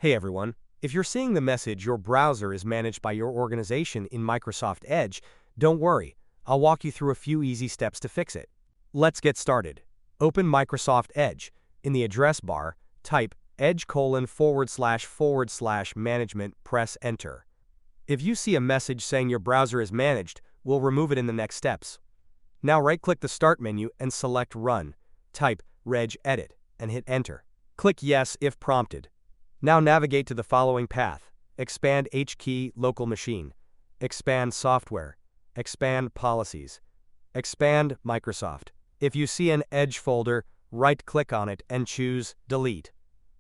Hey everyone, if you're seeing the message your browser is managed by your organization in Microsoft Edge, don't worry, I'll walk you through a few easy steps to fix it. Let's get started. Open Microsoft Edge. In the address bar, type edge://management, press enter. If you see a message saying your browser is managed, we'll remove it in the next steps. Now right-click the Start menu and select Run. Type regedit and hit enter. Click Yes if prompted. Now navigate to the following path: expand HKey local machine, expand software, expand policies, expand Microsoft. If you see an Edge folder, right-click on it and choose Delete.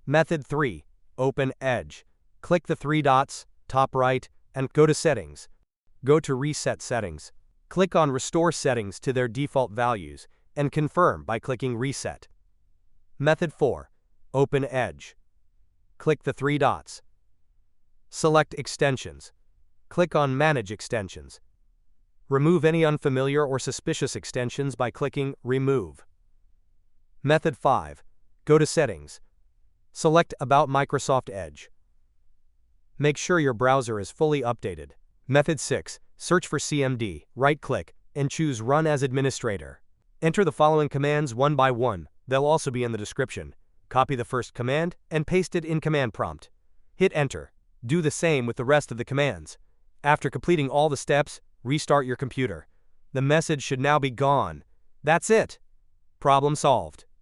Method 3. Open Edge. Click the three dots, top right, and go to Settings. Go to Reset Settings. Click on Restore Settings to their default values, and confirm by clicking Reset. Method 4. Open Edge. Click the three dots. Select Extensions. Click on Manage Extensions. Remove any unfamiliar or suspicious extensions by clicking Remove. Method 5. Go to Settings. Select About Microsoft Edge. Make sure your browser is fully updated. Method 6. Search for CMD, right-click, and choose Run as Administrator. Enter the following commands one by one. They'll also be in the description. Copy the first command and paste it in command prompt. Hit Enter. Do the same with the rest of the commands. After completing all the steps, restart your computer. The message should now be gone. That's it. Problem solved.